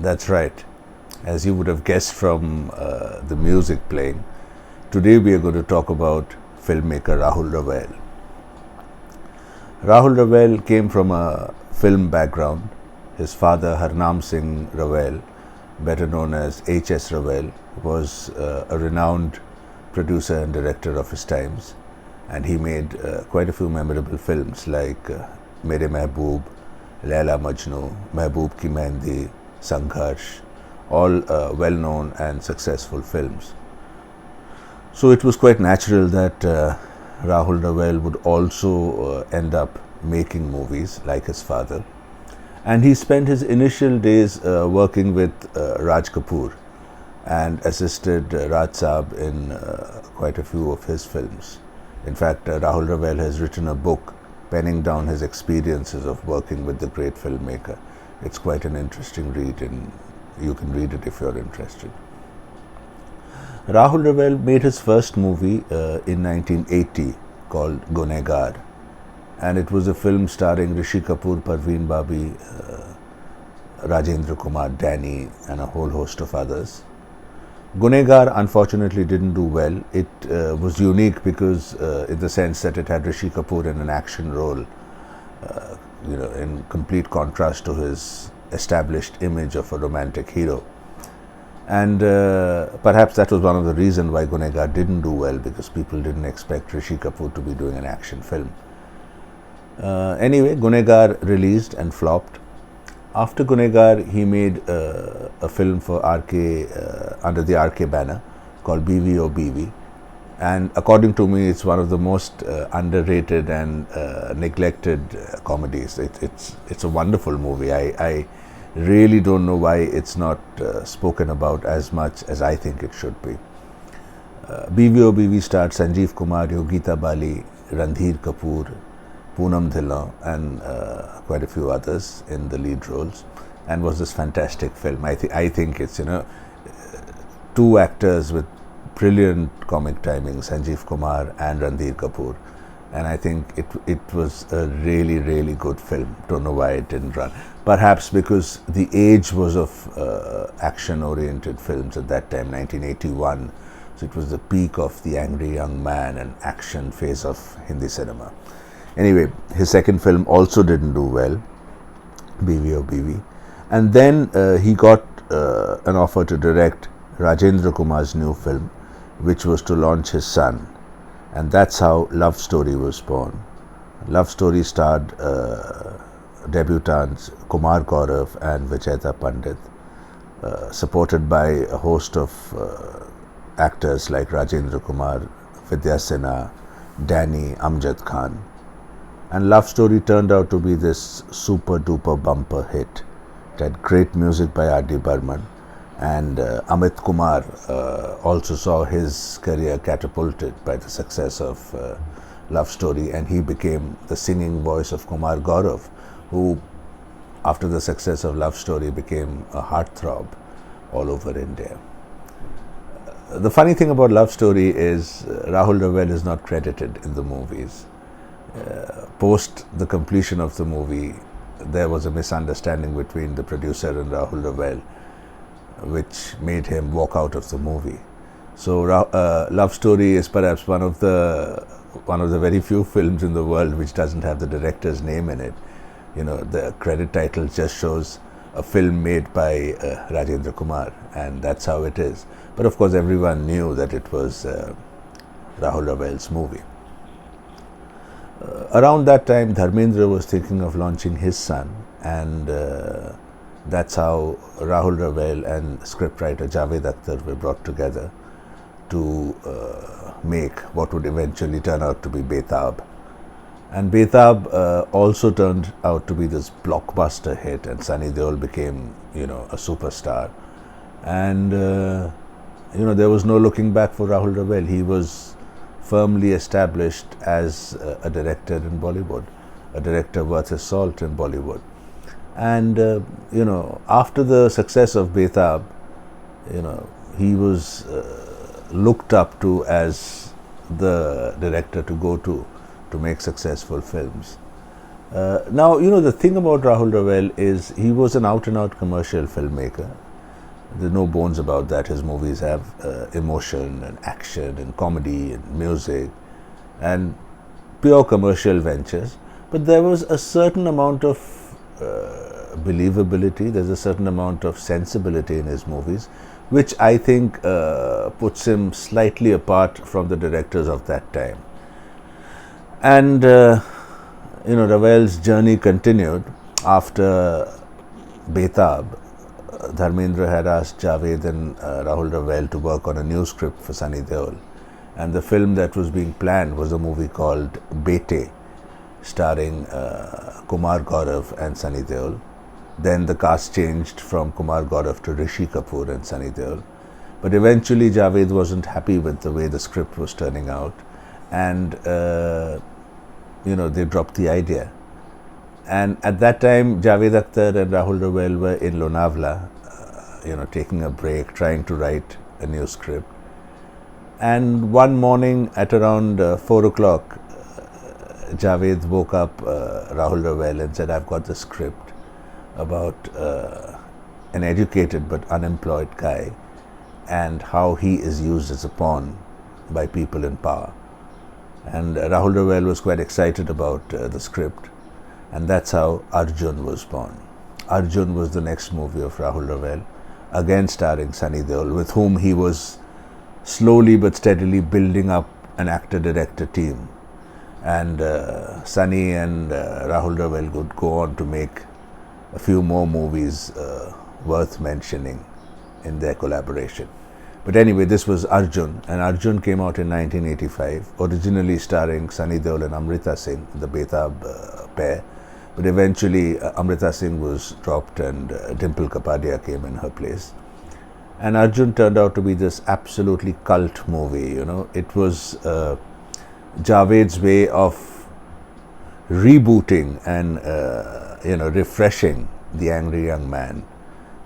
That's right. As you would have guessed from the music playing, today we are going to talk about filmmaker Rahul Rawail. Rahul Rawail came from a film background. His father, Harnam Singh Rawail, better known as H.S. Rawail, was a renowned producer and director of his times, and he made quite a few memorable films like Mere Mehboob, Laila Majnu, Mehboob Ki Mehndi, Sangharsh, all well-known and successful films. So it was quite natural that Rahul Rawail would also end up making movies like his father. And he spent his initial days working with Raj Kapoor and assisted Raj Saab in quite a few of his films. In fact, Rahul Rawail has written a book penning down his experiences of working with the great filmmaker. It's quite an interesting read, and you can read it if you're interested. Rahul Rawail made his first movie in 1980 called Gunegar, and it was a film starring Rishi Kapoor, Parveen Babi, Rajendra Kumar, Danny, and a whole host of others. Gunegar unfortunately didn't do well. It was unique because in the sense that it had Rishi Kapoor in an action role, in complete contrast to his established image of a romantic hero. And perhaps that was one of the reasons why Gunegar didn't do well, because people didn't expect Rishi Kapoor to be doing an action film. Anyway, Gunegar released and flopped. After Gunegar, he made a film for RK under the RK banner called BV O BV, and according to me, it's one of the most underrated and neglected comedies. It's a wonderful movie. I really don't know why it's not spoken about as much as I think it should be. BV O BV starred Sanjeev Kumar, Yogita Bali, Randhir Kapoor, Poonam Dhillon, and quite a few others in the lead roles, and was this fantastic film. I think it's two actors with brilliant comic timing, Sanjeev Kumar and Randhir Kapoor, and I think it was a really, really good film. Don't know why it didn't run. Perhaps because the age was of action-oriented films at that time, 1981. So it was the peak of the angry young man and action phase of Hindi cinema. Anyway, his second film also didn't do well, BV O BV. And then he got an offer to direct Rajendra Kumar's new film, which was to launch his son. And that's how Love Story was born. Love Story starred debutantes Kumar Gaurav and Vijayta Pandit, supported by a host of actors like Rajendra Kumar, Vidya Sinha, Danny, Amjad Khan. And Love Story turned out to be this super duper bumper hit. It had great music by R.D. Burman, and Amit Kumar also saw his career catapulted by the success of Love Story, and he became the singing voice of Kumar Gaurav, who after the success of Love Story became a heartthrob all over India. The funny thing about Love Story is Rahul Rawail is not credited in the movies. Post the completion of the movie, there was a misunderstanding between the producer and Rahul Rawail, which made him walk out of the movie. So Love Story is perhaps one of the very few films in the world which doesn't have the director's name in it. The credit title just shows a film made by Rajendra Kumar, and that's how it is. But of course, everyone knew that it was Rahul Rawail's movie. Around that time, Dharmendra was thinking of launching his son, and that's how Rahul Rawail and scriptwriter Javed Akhtar were brought together to make what would eventually turn out to be Betab. And Betab also turned out to be this blockbuster hit, and Sunny Deol became, a superstar. And, there was no looking back for Rahul Rawail. He was firmly established as a director in Bollywood, a director worth his salt in Bollywood. And, after the success of Betab, he was looked up to as the director to go to make successful films. Now, the thing about Rahul Rawail is he was an out-and-out commercial filmmaker. There's no bones about that. His movies have emotion and action and comedy and music and pure commercial ventures. But there was a certain amount of believability, there's a certain amount of sensibility in his movies, which I think puts him slightly apart from the directors of that time. And Rawail's journey continued after Betab. Dharmendra had asked Javed and Rahul Rawail to work on a new script for Sunny Deol, and the film that was being planned was a movie called Bete, starring Kumar Gaurav and Sunny Deol. Then the cast changed from Kumar Gaurav to Rishi Kapoor and Sunny Deol, but eventually Javed wasn't happy with the way the script was turning out, and they dropped the idea. And at that time, Javed Akhtar and Rahul Rawail were in Lonavala, taking a break, trying to write a new script. And one morning at around 4 o'clock, Javed woke up Rahul Rawail and said, "I've got the script about an educated but unemployed guy and how he is used as a pawn by people in power." And Rahul Rawail was quite excited about the script. And that's how Arjun was born. Arjun was the next movie of Rahul Rawail, again starring Sunny Deol, with whom he was slowly but steadily building up an actor-director team. And Sunny and Rahul Rawail would go on to make a few more movies worth mentioning in their collaboration. But anyway, this was Arjun, and Arjun came out in 1985, originally starring Sunny Deol and Amrita Singh, the Betab pair. But eventually Amrita Singh was dropped and Dimple Kapadia came in her place. And Arjun turned out to be this absolutely cult movie. It was Javed's way of rebooting and refreshing The Angry Young Man.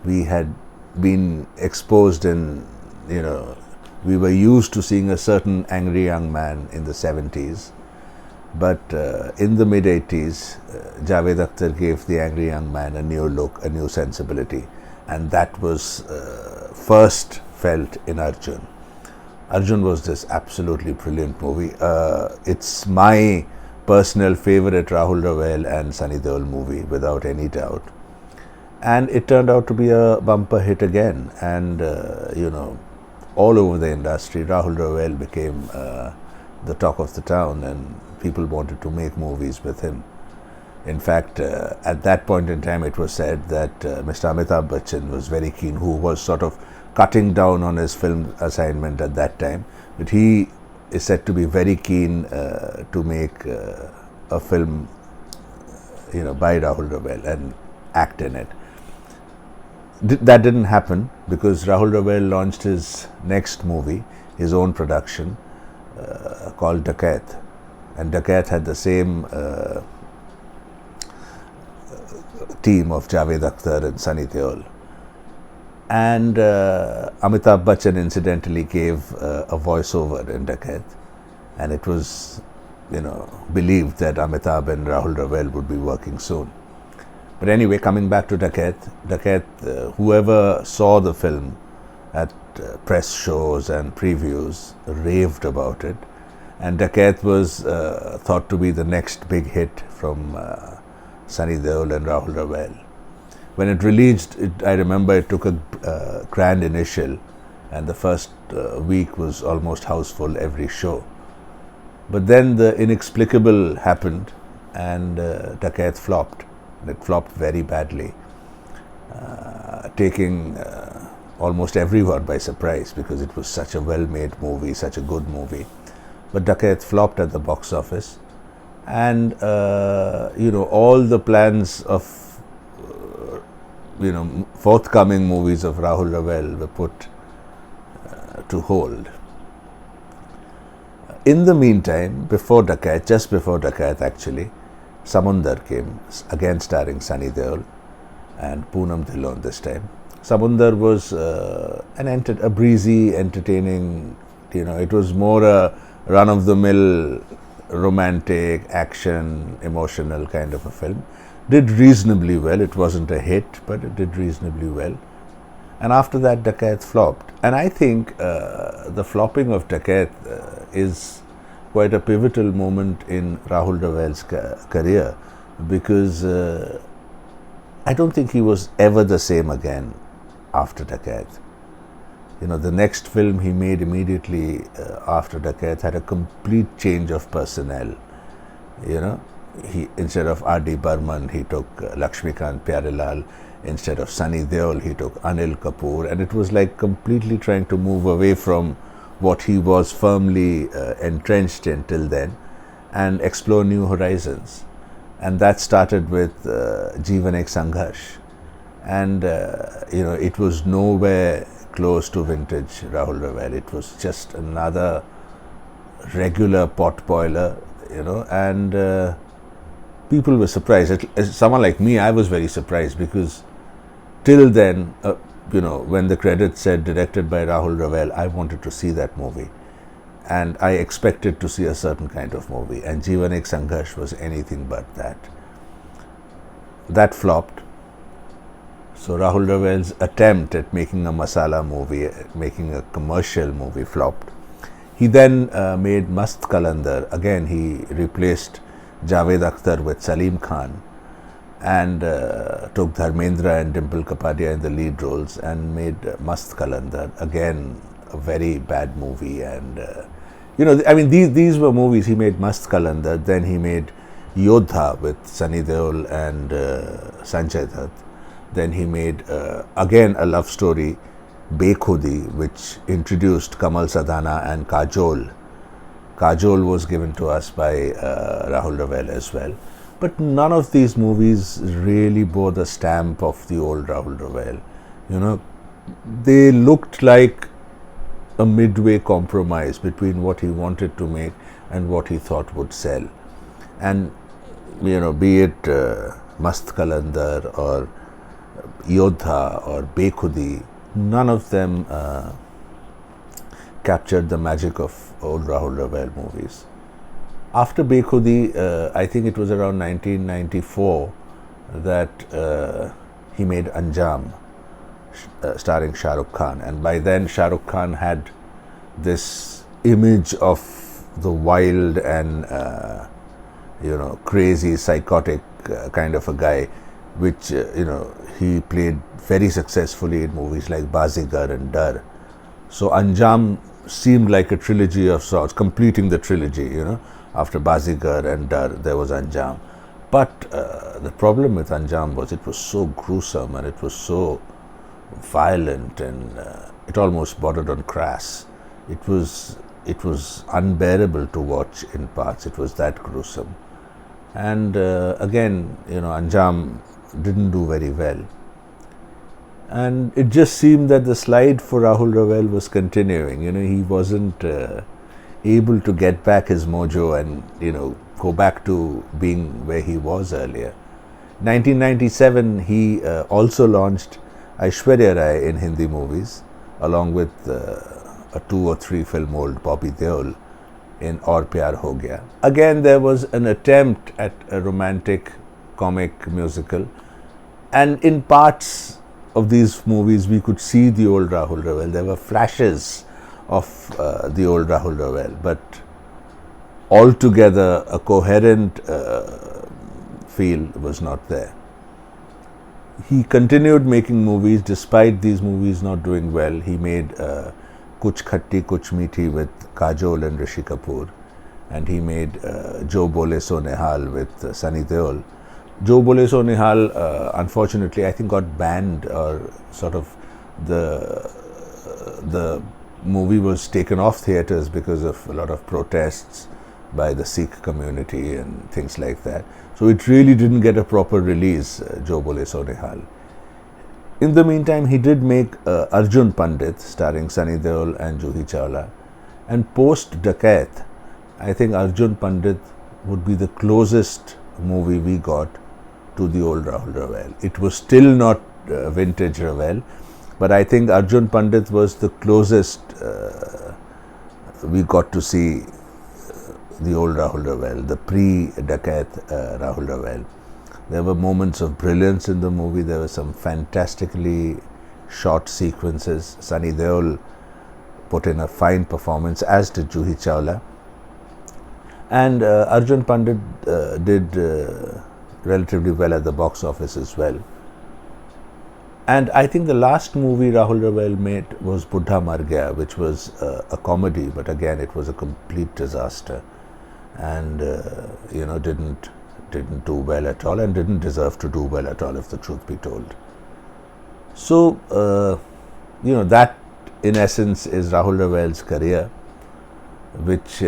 We had been exposed in, we were used to seeing a certain angry young man in the 70s. But in the mid-80s, Javed Akhtar gave The Angry Young Man a new look, a new sensibility, and that was first felt in Arjun. Arjun was this absolutely brilliant movie. It's my personal favorite Rahul Rawail and Sunny Deol movie, without any doubt. And it turned out to be a bumper hit again, and all over the industry, Rahul Rawail became the talk of the town, and people wanted to make movies with him. In fact, at that point in time, it was said that Mr. Amitabh Bachchan was very keen, who was sort of cutting down on his film assignment at that time, but he is said to be very keen to make a film, by Rahul Rawail and act in it. That didn't happen because Rahul Rawail launched his next movie, his own production, called Dakat. And Dakat had the same team of Javed Akhtar and Sunny Deol. And Amitabh Bachchan incidentally gave a voiceover in Dakat, and it was, believed that Amitabh and Rahul Rawail would be working soon. But anyway, coming back to Dakat, whoever saw the film at press shows and previews raved about it. And Dakat was thought to be the next big hit from Sunny Deol and Rahul Rawail. When it released, I remember it took a grand initial, and the first week was almost houseful every show. But then the inexplicable happened, and Dakat flopped. It flopped very badly, taking almost everyone by surprise because it was such a well-made movie, such a good movie. But Dakat flopped at the box office, and all the plans of forthcoming movies of Rahul Rawail were put to hold. In the meantime, just before Dakat actually, Samundar came, again starring Sunny Deol and Poonam Dhillon this time. Samundar was a breezy, entertaining, it was more a run-of-the-mill romantic, action, emotional kind of a film. Did reasonably well. It wasn't a hit, but it did reasonably well. And after that, Dakat flopped. And I think the flopping of Dakat is quite a pivotal moment in Rahul Rawail's career, because I don't think he was ever the same again after Dakat. The next film he made immediately after Dakat had a complete change of personnel. He, instead of R.D. Burman, he took Lakshmikant Pyarelal. Instead of Sunny Deol, he took Anil Kapoor, and it was like completely trying to move away from what he was firmly entrenched in till then and explore new horizons. And that started with Jeevan Ek Sangharsh. And, it was nowhere close to vintage Rahul Rawail. It was just another regular pot boiler, and people were surprised. As someone like me, I was very surprised, because till then, when the credits said directed by Rahul Rawail, I wanted to see that movie. And I expected to see a certain kind of movie. And Jeevan Ek Sangharsh was anything but that. That flopped. So Rahul Rawail's attempt at making a masala movie, making a commercial movie, flopped. He then made Mast Kalandar. Again, he replaced Javed Akhtar with Salim Khan, and took Dharmendra and Dimple Kapadia in the lead roles and made Mast Kalandar. Again, a very bad movie. And these were movies. He made Mast Kalandar, then he made Yodha with Sunny Deol and Sanjay Dutt. Then he made again a love story, Bekhudi, which introduced Kamal Sadhana and Kajol. Kajol was given to us by Rahul Rawail as well. But none of these movies really bore the stamp of the old Rahul Rawail. They looked like a midway compromise between what he wanted to make and what he thought would sell. And, be it Mast Kalandar or Yodha or Bekhudi, none of them captured the magic of old Rahul Rawail movies. After Bekhudi, I think it was around 1994 that he made Anjam, starring Shah Rukh Khan. And by then, Shah Rukh Khan had this image of the wild and, crazy, psychotic kind of a guy, which, he played very successfully in movies like Bazigar and Dar. So Anjam seemed like a trilogy of sorts, completing the trilogy, After Bazigar and Dar, there was Anjam. But the problem with Anjam was it was so gruesome and it was so violent, and it almost bordered on crass. It was unbearable to watch in parts. It was that gruesome. And again, Anjam didn't do very well. And it just seemed that the slide for Rahul Rawail was continuing. He wasn't able to get back his mojo and, go back to being where he was earlier. 1997, he also launched Aishwarya Rai in Hindi movies, along with a 2 or 3 film old Bobby Deol in Aur Pyar Ho Gaya. Again, there was an attempt at a romantic comic musical, and in parts of these movies we could see the old Rahul Rawail. There were flashes of the old Rahul Rawail, but altogether a coherent feel was not there. He continued making movies despite these movies not doing well. He made Kuch Khatti Kuch Meethi with Kajol and Rishi Kapoor, and he made Jo Bole So Nihal with Sunny Deol. Jo Bole So Nihal, unfortunately, I think got banned, or sort of the movie was taken off theatres because of a lot of protests by the Sikh community and things like that. So it really didn't get a proper release, Jo Bole So Nihal. In the meantime, he did make Arjun Pandit, starring Sunny Deol and Juhi Chawla. And post Dakat, I think Arjun Pandit would be the closest movie we got to the old Rahul Rawail. It was still not vintage Rawail, but I think Arjun Pandit was the closest we got to see the old Rahul Rawail, the pre-Dakat Rahul Rawail. There were moments of brilliance in the movie. There were some fantastically shot sequences. Sunny Deol put in a fine performance, as did Juhi Chawla. And Arjun Pandit did relatively well at the box office as well. And I think the last movie Rahul Rawail made was Buddha Mar Gaya, which was a comedy, but again it was a complete disaster, and didn't do well at all, and didn't deserve to do well at all, if the truth be told. So that in essence is Rahul Rawail's career, which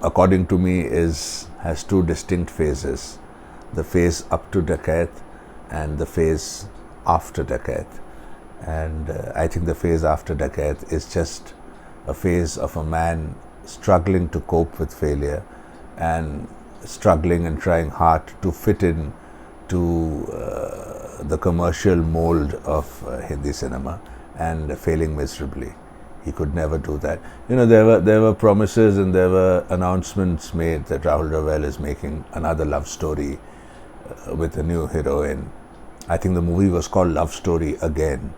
according to me has two distinct phases: the phase up to Dakat and the phase after Dakat. And I think the phase after Dakat is just a phase of a man struggling to cope with failure and struggling and trying hard to fit in to the commercial mold of Hindi cinema, and failing miserably. He could never do that. There were promises and there were announcements made that Rahul Rawail is making another love story with a new heroine. I think the movie was called Love Story Again,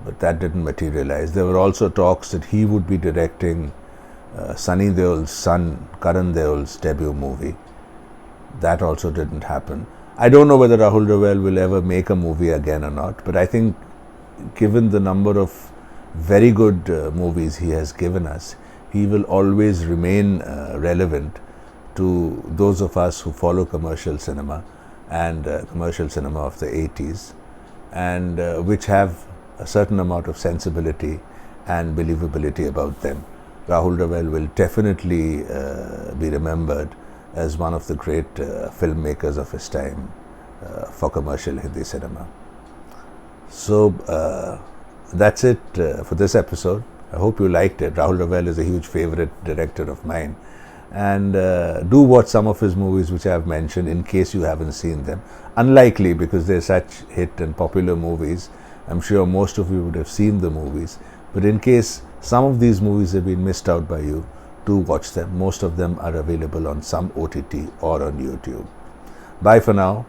but that didn't materialize. There were also talks that he would be directing Sunny Deol's son, Karan Deol's debut movie. That also didn't happen. I don't know whether Rahul Rawail will ever make a movie again or not, but I think given the number of very good movies he has given us, he will always remain relevant to those of us who follow commercial cinema and commercial cinema of the 80s, and which have a certain amount of sensibility and believability about them. Rahul Rawail will definitely be remembered as one of the great filmmakers of his time for commercial Hindi cinema. So that's it for this episode. I hope you liked it. Rahul Rawail is a huge favorite director of mine, and do watch some of his movies which I have mentioned in case you haven't seen them. Unlikely, because they're such hit and popular movies. I'm sure most of you would have seen the movies, but in case some of these movies have been missed out by you, do watch them. Most of them are available on some OTT or on YouTube. Bye for now.